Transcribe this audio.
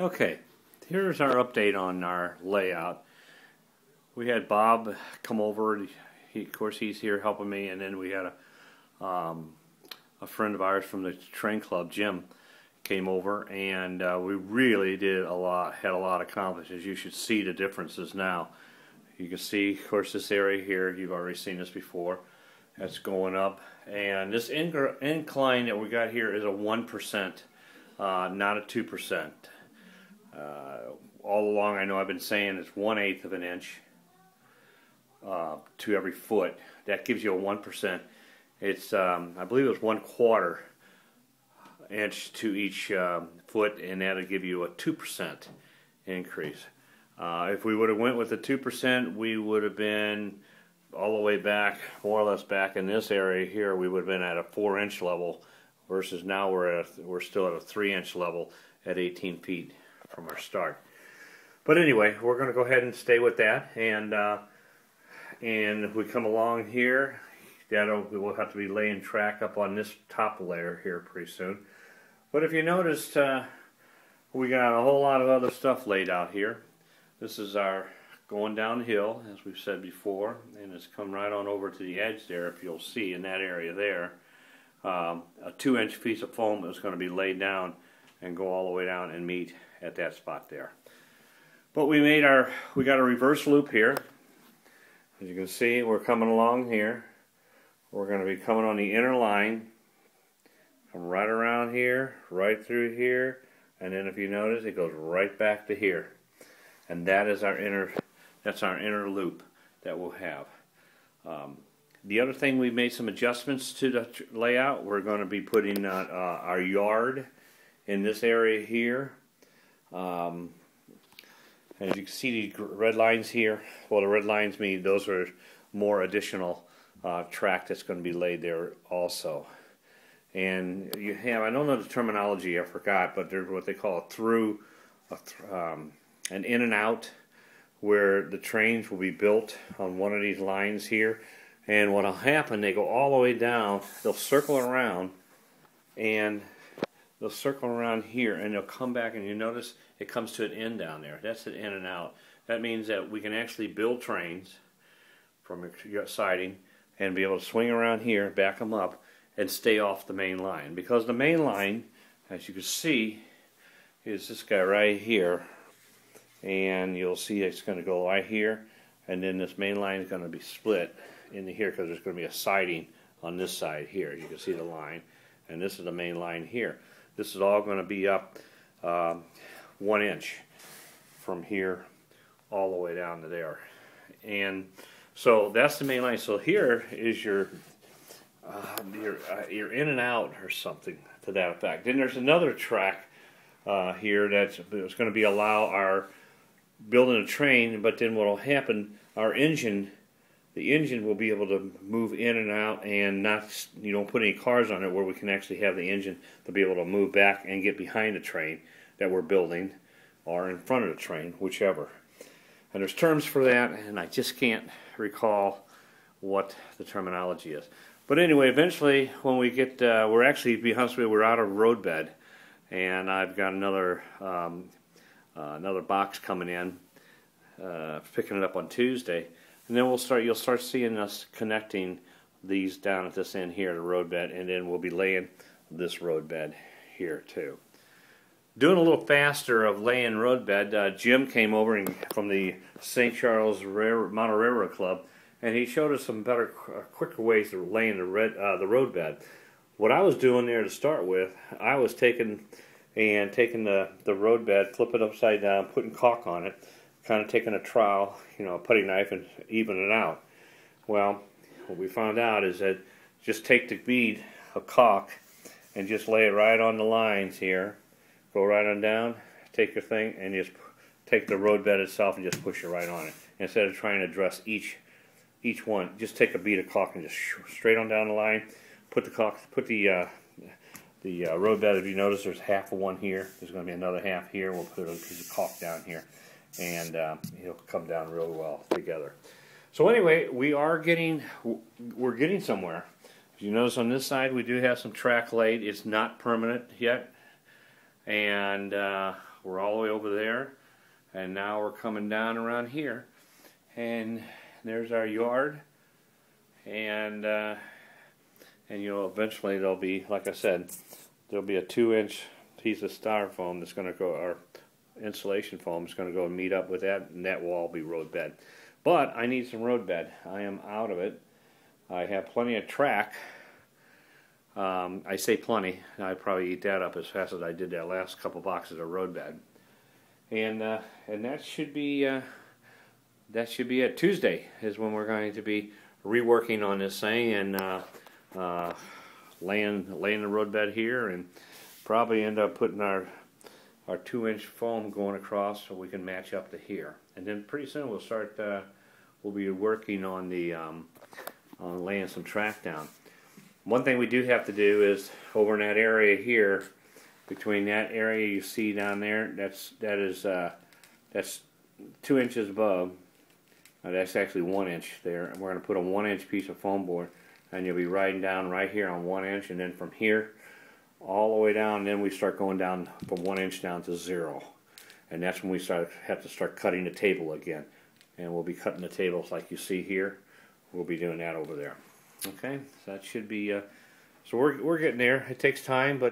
Okay, here's our update on our layout. We had Bob come over. Of course, he's here helping me, and then we had a friend of ours from the train club, Jim, came over, and we really had a lot accomplished. As you should see the differences now. You can see, of course, this area here. You've already seen this before. That's going up, and this incline that we got here is a 1%, not a 2%. All along, I know I've been saying it's 1/8 of an inch to every foot. That gives you a 1%. It's I believe it was 1/4 inch to each foot, and that'll give you a 2% increase. If we would have went with the 2%, we would have been all the way back, more or less back in this area here. We would have been at a 4-inch level, versus now we're still at a 3-inch level at 18 feet from our start. But anyway, we're going to go ahead and stay with that, and if we come along here, we'll have to be laying track up on this top layer here pretty soon. But if you noticed, we got a whole lot of other stuff laid out here. This is our going downhill, as we've said before, and it's come right on over to the edge there. If you'll see in that area there, a 2-inch piece of foam is going to be laid down and go all the way down and meet at that spot there. But we got a reverse loop here. As you can see, we're coming along here. We're going to be coming on the inner line, come right around here, right through here, and then if you notice, it goes right back to here. And that is our inner loop that we'll have. The other thing, we made some adjustments to the layout. We're going to be putting our yard in this area here. As you can see, the red lines here, well, the red lines mean those are more additional track that's going to be laid there also. And you have, I don't know the terminology, I forgot, but there's what they call a through, an in and out, where the trains will be built on one of these lines here. And what will happen, they go all the way down, they'll circle around, and they'll circle around here, and they'll come back, and you notice it comes to an end down there. That's an in and out. That means that we can actually build trains from your siding and be able to swing around here, back them up, and stay off the main line. Because the main line, as you can see, is this guy right here. And you'll see it's going to go right here, and then this main line is going to be split into here because there's going to be a siding on this side here. You can see the line, and this is the main line here. This is all going to be up 1 inch from here all the way down to there. And so that's the main line. So here is your in and out or something to that effect. Then there's another track here that's going to be allow our building a train, but then what will happen, the engine will be able to move in and out, and not, you don't put any cars on it, where we can actually have the engine to be able to move back and get behind the train that we're building, or in front of the train, whichever. And there's terms for that, and I just can't recall what the terminology is. But anyway, eventually, when we get, we're actually, to be honest with you, we're out of roadbed, and I've got another box coming in, picking it up on Tuesday, and then you'll start seeing us connecting these down at this end here, the roadbed, and then we'll be laying this roadbed here too. Doing a little faster of laying roadbed, Jim came over from the St. Charles Mountain Railroad Club, and he showed us some better, quicker ways of laying the roadbed. What I was doing there to start with, I was taking the roadbed, flip it upside down, putting caulk on it, kind of taking a trowel, a putty knife, and even it out. Well, what we found out is that just take the bead of caulk and just lay it right on the lines here, go right on down, take your thing, and just take the roadbed itself and just push it right on it. Instead of trying to dress each one, just take a bead of caulk and just straight on down the line, put the caulk, roadbed. If you notice, there's half of one here. There's going to be another half here. We'll put a piece of caulk down here, and it'll come down really well together. So anyway, we're getting somewhere. If you notice on this side, we do have some track laid. It's not permanent yet. and we're all the way over there, and now we're coming down around here, and there's our yard, and eventually there'll be, like I said, there'll be a 2-inch piece of styrofoam that's going to go, or insulation foam is going to go and meet up with that, and that will all be road bed. But I need some road bed. I am out of it. I have plenty of track. I say plenty. I probably eat that up as fast as I did that last couple boxes of road bed. And that should be it. Tuesday is when we're going to be reworking on this thing and laying the road bed here, and probably end up putting our 2-inch foam going across so we can match up to here. And then pretty soon we'll start. We'll be working on the on laying some track down. One thing we do have to do is over in that area here, between that area you see down there, that's 2 inches above. That's actually 1 inch there. And we're going to put a 1-inch piece of foam board, and you'll be riding down right here on 1 inch, and then from here all the way down. Then we start going down from 1 inch down to 0, and that's when we have to start cutting the table again. And we'll be cutting the tables like you see here. We'll be doing that over there. Okay, so that should be. So we're getting there. It takes time, but